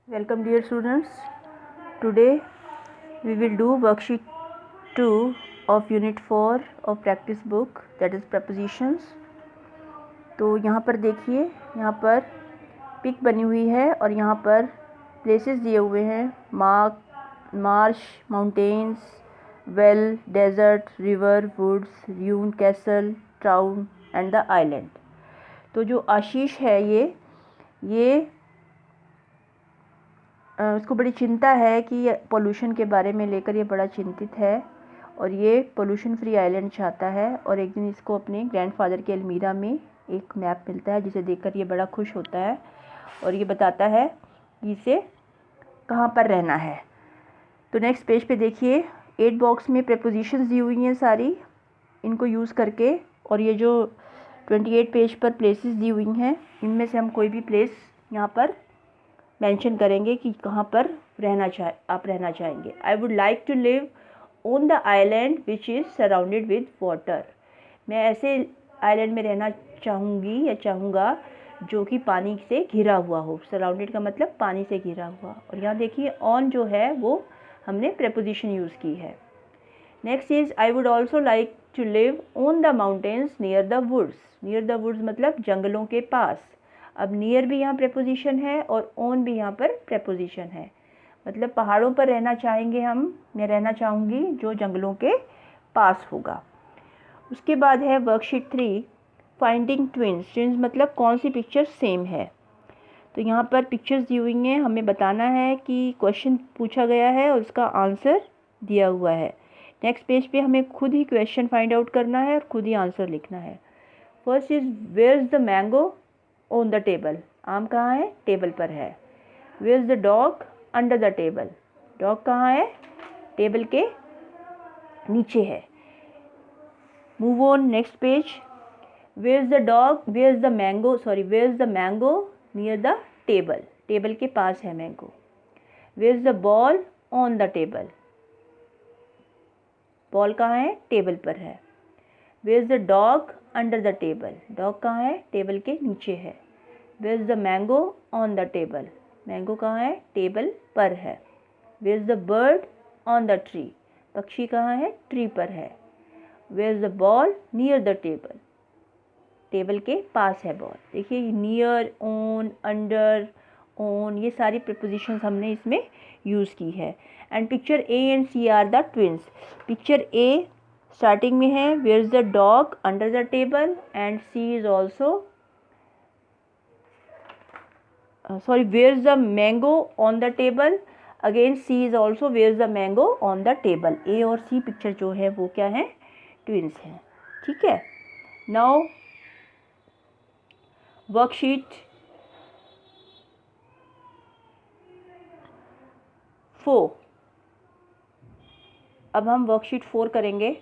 Welcome dear students. Today we will do worksheet 2 of unit 4 of practice book, that is prepositions. तो यहाँ पर देखिए, यहाँ पर पिक बनी हुई है और यहाँ पर प्लेसेस दिए हुए हैं, marsh, mountains, well, desert, river, woods, dune, castle, town and the island. तो जो आशीष है ये उसको बड़ी चिंता है कि ये पोल्यूशन के बारे में लेकर ये बड़ा चिंतित है और ये पोल्यूशन फ्री आइलैंड चाहता है। और एक दिन इसको अपने ग्रैंडफादर के अलमीरा में एक मैप मिलता है जिसे देखकर ये बड़ा खुश होता है और ये बताता है कि इसे कहाँ पर रहना है। तो नेक्स्ट पेज पे देखिए, 8 बॉक्स में प्रेपोजिशंस दी हुई हैं सारी, इनको यूज़ करके। और ये जो 28 पेज पर प्लेसेस दी हुई हैं, इनमें से हम कोई भी प्लेस यहाँ पर मेंशन करेंगे कि कहाँ पर आप रहना चाहेंगे। I would like to live on the island which is surrounded with water. मैं ऐसे आइलैंड में रहना चाहूँगी या चाहूँगा जो कि पानी से घिरा हुआ हो। सराउंडेड का मतलब पानी से घिरा हुआ। और यहाँ देखिए, ऑन जो है वो हमने प्रेपोजिशन यूज़ की है। Next is I would also like to live on the mountains near the woods. Near the woods मतलब जंगलों के पास। अब नियर भी यहाँ प्रेपोजिशन है और ऑन भी यहाँ पर प्रेपोजिशन है, मतलब पहाड़ों पर रहना चाहेंगे हम, मैं रहना चाहूँगी जो जंगलों के पास होगा। उसके बाद है वर्कशीट 3, फाइंडिंग ट्विन्स। ट्विन्स मतलब कौन सी पिक्चर सेम है। तो यहाँ पर पिक्चर्स दी हुई हैं, हमें बताना है कि क्वेश्चन पूछा गया है और उसका आंसर दिया हुआ है। नेक्स्ट पेज पे हमें खुद ही क्वेश्चन फाइंड आउट करना है और खुद ही आंसर लिखना है। First is where is the mango on the table. आम कहाँ है? टेबल पर है। Where is the dog under the table. Dog कहाँ है? टेबल के नीचे है। Move on next page. Where is the dog, where is the mango, where is the mango near the table. Table के पास है mango. Where is the ball on the table. Ball कहाँ है? टेबल पर है। Where is the dog under the table. Dog कहाँ है? Table के नीचे है। Where is the mango on the table. Mango कहाँ है? टेबल पर है। Where is the bird on the tree. पक्षी कहाँ है? ट्री पर है। Where is the ball near the table. Table के पास है बॉल। देखिए, नियर, ऑन, अंडर, ऑन, ये सारी प्रीपोजिशंस हमने इसमें यूज़ की है। And picture A and C are the twins. Picture A starting में है, where is the dog under the table, and C is also where is the mango on the table। Again C is also where is the mango on the table। A और C picture जो है वो क्या है? Twins हैं। ठीक है। Now worksheet 4। अब हम वर्कशीट 4 करेंगे।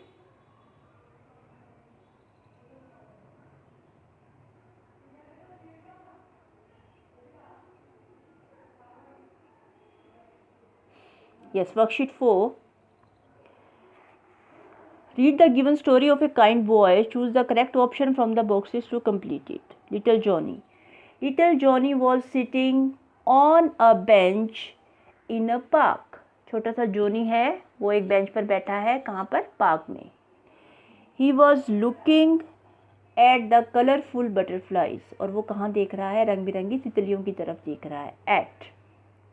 Yes, worksheet 4. Read the given story of a kind boy. Choose the correct option from the boxes to complete it. Little Johnny. Little Johnny was sitting on a bench in a park. छोटा सा जोनी है, वो एक bench पर बैठा है। कहाँ पर? पार्क में। He was looking at the colorful butterflies। और वो कहाँ देख रहा है? रंग बिरंगी तितलियों की तरफ देख रहा है। At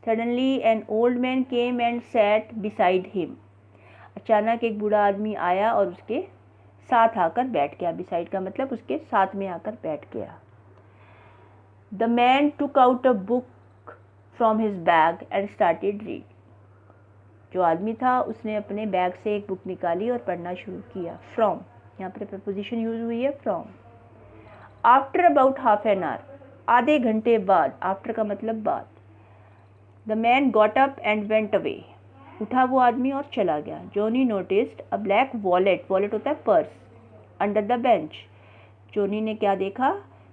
suddenly an old man came and sat beside him। अचानक एक बूढ़ा आदमी आया और उसके साथ आकर बैठ गया। बिसाइड का मतलब उसके साथ में आकर बैठ गया। The man took out a book from his bag and started read. जो आदमी था उसने अपने बैग से एक बुक निकाली और पढ़ना शुरू किया। फ्रॉम, यहाँ पर प्रपोजिशन यूज हुई है, from. After about half an hour, आधे घंटे बाद। आफ्टर का मतलब बाद। The man got up and went away. उठा वो आदमी और चला गया। जॉनी नोटिस्ड अ ब्लैक वॉलेट। वॉलेट होता है purse. Under the bench. Johnny ने क्या देखा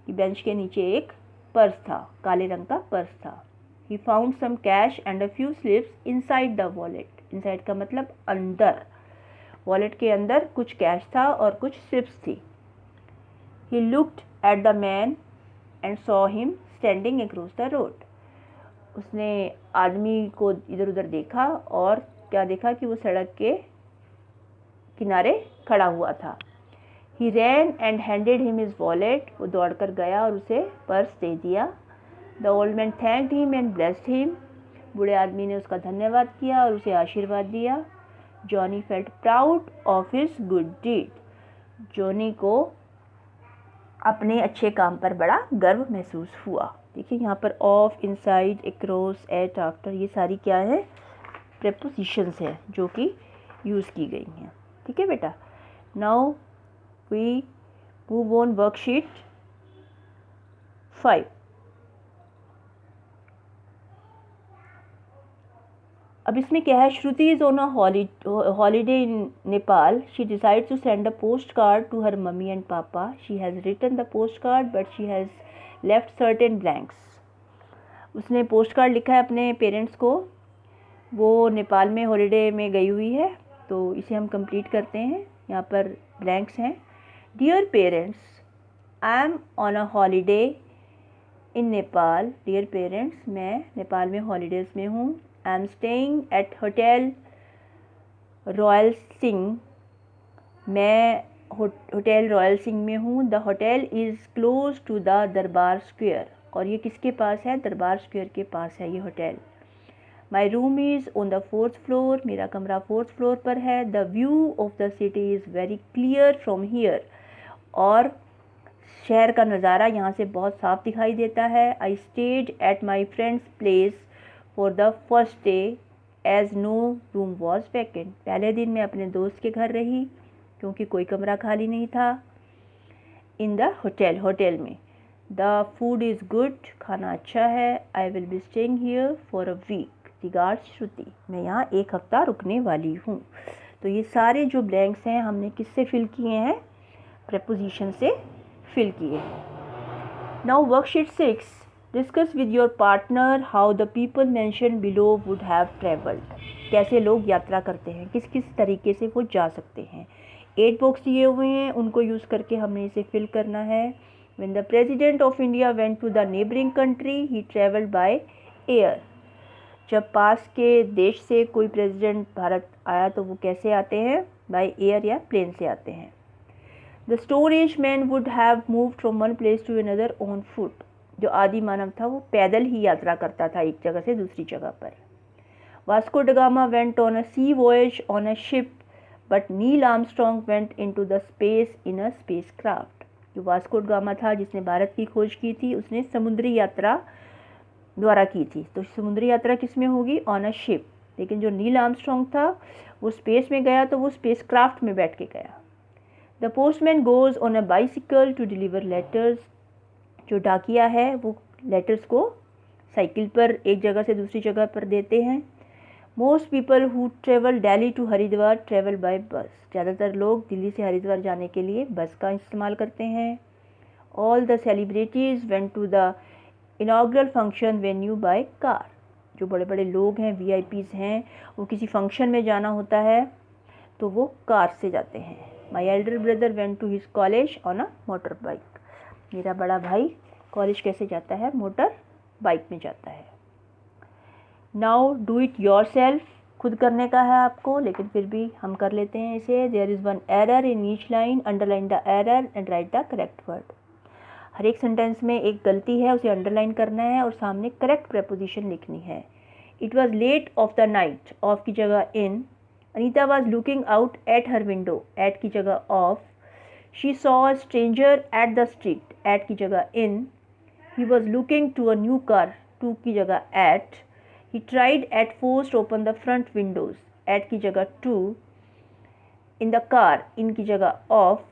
कि बेंच के नीचे एक पर्स था, काले रंग का पर्स था। He found some cash and a few slips inside the wallet. Inside का मतलब अंदर। वॉलेट के अंदर कुछ कैश था और कुछ स्लिप्स थी। He looked at the man and saw him standing across the road. उसने आदमी को इधर उधर देखा और क्या देखा कि वो सड़क के किनारे खड़ा हुआ था। He ran and handed him his wallet. वो दौड़कर गया और उसे पर्स दे दिया। The old man thanked him and blessed him. बूढ़े आदमी ने उसका धन्यवाद किया और उसे आशीर्वाद दिया। Johnny felt proud of his good deed. Johnny को अपने अच्छे काम पर बड़ा गर्व महसूस हुआ। देखिए यहाँ पर of, inside, across, at, after, ये सारी क्या है, प्रेपोजिशंस हैं जो कि यूज़ की गई हैं। ठीक है बेटा। Now we move on worksheet 5। अब इसमें क्या है, Shruti is on a holiday in Nepal. She decide to send a post card to her mummy and papa. She has written the post card but she has left certain blanks. उसने post card लिखा है अपने parents को। वो नेपाल में holiday में गई हुई है, तो इसे हम कंप्लीट करते हैं। यहाँ पर ब्लैंक्स हैं। Dear parents, I am on a holiday in Nepal. Dear parents, मैं नेपाल में हॉलीडेज़ में हूँ। I am staying at hotel royal Singh. मैं होटल रॉयल सिंह में हूँ। The hotel is close to the Durbar square. और ये किसके पास है, दरबार स्क्वायर के पास है ये hotel. My room is on the 4th floor. मेरा कमरा 4th फ्लोर पर है। The view of the city is very clear from here. और शहर का नज़ारा यहाँ से बहुत साफ दिखाई देता है। I stayed at my friend's place for the first day as no room was vacant. पहले दिन मैं अपने दोस्त के घर रही क्योंकि कोई कमरा खाली नहीं था। इन द होटल में। The food is good. खाना अच्छा है। I will be staying here for a week. Regards Shruti. मैं यहाँ 1 हफ्ता रुकने वाली हूँ। तो ये सारे जो ब्लैंक्स हैं हमने किससे फिल किए हैं, प्रेपोजिशन से फिल किए। Now worksheet 6, discuss with your partner how the people mention below would have travelled. कैसे लोग यात्रा करते हैं, किस किस तरीके से वो जा सकते हैं। 8 बॉक्स दिए हुए हैं, उनको यूज़ करके हमने इसे फिल करना है। When the president of India went to the neighbouring country he travelled by air. जब पास के देश से कोई प्रेसिडेंट भारत आया तो वो कैसे आते हैं, बाय एयर या प्लेन से आते हैं। The stone age man would have moved from one place to another on foot. जो आदि मानव था वो पैदल ही यात्रा करता था एक जगह से दूसरी जगह पर। Vasco da Gama went on a sea voyage on a ship but Neil Armstrong went into the space in a spacecraft. जो वास्को ड गामा था जिसने भारत की खोज की थी, उसने समुद्री यात्रा द्वारा की थी। तो समुद्री यात्रा किस में होगी, ऑन अ शिप। लेकिन जो नील आर्मस्ट्रॉन्ग था वो स्पेस में गया तो वो स्पेस क्राफ्ट में बैठ के गया। The postman goes on a bicycle to deliver letters. जो डाकिया है वो लेटर्स को साइकिल पर एक जगह से दूसरी जगह पर देते हैं। Most people who travel Delhi to Haridwar travel by bus. ज़्यादातर लोग दिल्ली से हरिद्वार जाने के लिए बस का इस्तेमाल करते हैं। All the celebrities went to the inaugural function venue by car. जो बड़े बड़े लोग हैं, VIPs हैं, वो किसी फंक्शन में जाना होता है तो वो कार से जाते हैं। My elder brother went to his college on a motorbike. मेरा बड़ा भाई कॉलेज कैसे जाता है, मोटर बाइक में जाता है। Now do it your self. खुद करने का है आपको, लेकिन फिर भी हम कर लेते हैं इसे। There is one error in each line, underline the error and write the correct word. हर एक सेंटेंस में एक गलती है, उसे अंडरलाइन करना है और सामने करेक्ट प्रेपोजिशन लिखनी है। It was late of the night, of की जगह in. Anita was looking out at her window, at की जगह of. She saw a stranger at the street, at की जगह in. He was looking to a new car, to की जगह at. He tried at first open the front windows, at की जगह to. In the car, in की जगह of.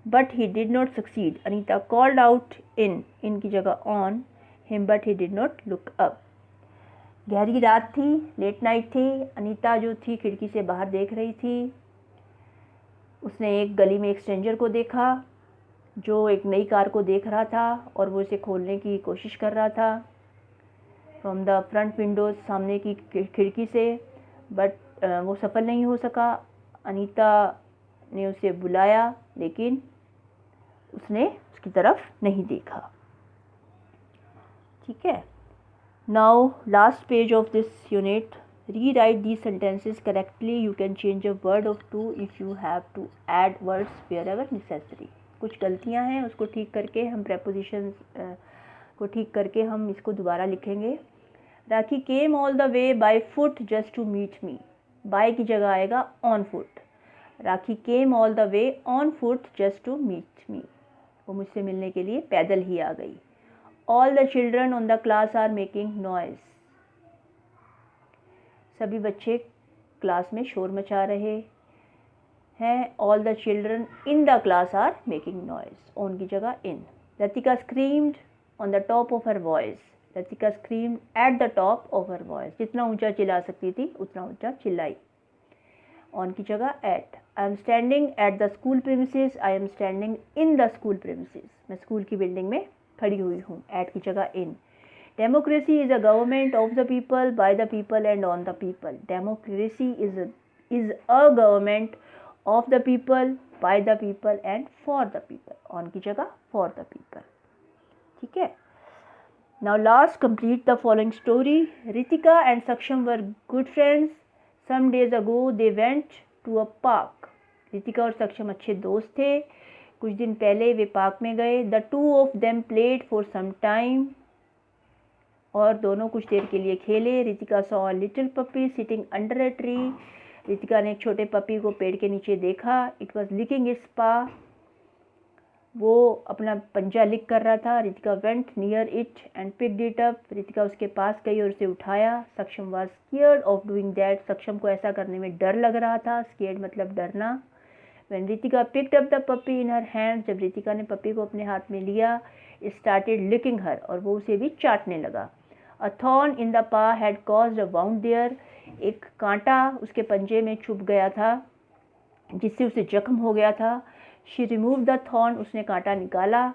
But he did not succeed. Anita called out in की जगह on him but he did not look up. गहरी रात थी, late night थी। अनीता जो थी खिड़की से बाहर देख रही थी। उसने एक गली में एक स्ट्रेंजर को देखा जो एक नई कार को देख रहा था और वो इसे खोलने की कोशिश कर रहा था फ्रॉम द फ्रंट विंडोज, सामने की खिड़की से। बट वो सफल नहीं हो सका। अनीता ने उसे बुलाया लेकिन उसने उसकी तरफ नहीं देखा। ठीक है। Now last page of this unit. Rewrite these sentences correctly. You can change a word or two if you have to add words wherever necessary. कुछ गलतियां हैं उसको ठीक करके हम prepositions को ठीक करके हम इसको दोबारा लिखेंगे. राखी came all the way by foot just to meet me. By की जगह आएगा on foot. Rakhi came all the way on foot just to meet me. वो मुझसे मिलने के लिए पैदल ही आ गई. All the children on the class are making noise. सभी बच्चे क्लास में शोर मचा रहे हैं. All the children in the class are making noise. On की जगह in. Ratika screamed on the top of her voice. Ratika screamed at the top of her voice. जितना ऊंचा चिल्ला सकती थी उतना ऊंचा चिल्लाई. On की जगह at. I am standing at the school premises. I am standing in the school premises. मैं स्कूल की बिल्डिंग में खड़ी हुई हूँ. At की जगह in. Democracy is a government of the people, by the people and on the people. Democracy is a government of the people, by the people and for the people. On की जगह for the people. ठीक है. Now last, complete the following story. Ritika and Saksham were good friends. Some days ago they went to a park. Ritika और सक्षम अच्छे दोस्त थे. कुछ दिन पहले वे पार्क में गए. The two of them played for some time. और दोनों कुछ देर के लिए खेले. Ritika saw a little puppy sitting under a tree. Ritika ने एक छोटे पपी को पेड़ के नीचे देखा. It was licking its paw. वो अपना पंजा लिक कर रहा था. Ritika went near it and picked it up. Ritika उसके पास गई और उसे उठाया. सक्षम was scared of doing that. सक्षम को ऐसा करने में डर लग रहा था. Scared मतलब डरना. When Ritika picked up the puppy in her hand, जब रितिका ने पपी को अपने हाथ में लिया, it started licking her. और वो उसे भी चाटने लगा. A thorn in the paw had caused a wound there. एक कांटा उसके पंजे में चुभ गया था जिससे उसे जख्म हो गया था. She removed the thorn. उसने कांटा निकाला.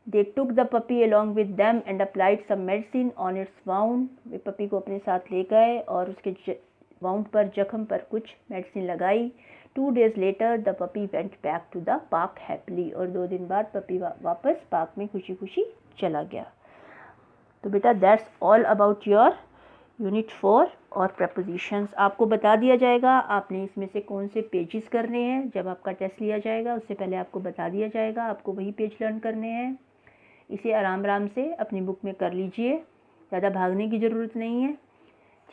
They took the puppy along with them and applied some medicine on its wound. Way puppy को अपने साथ ले गए और उसके वाउंड पर जख्म पर कुछ मेडिसिन लगाई. 2 days later the puppy went back to the park happily. और 2 दिन बाद पपी वापस पार्क में खुशी खुशी चला गया. तो बेटा that's all about your unit 4 और प्रपोजिशंस. आपको बता दिया जाएगा आपने इसमें से कौन से पेजेस करने हैं. जब आपका टेस्ट लिया जाएगा उससे पहले आपको बता दिया जाएगा आपको वही पेज लर्न करने हैं. इसे आराम आराम से अपनी बुक में कर लीजिए. ज़्यादा भागने की ज़रूरत नहीं है.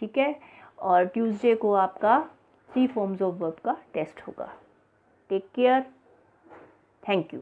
ठीक है. और ट्यूसडे को आपका 3 फॉर्म्स ऑफ वर्ब का टेस्ट होगा. Take care. Thank you.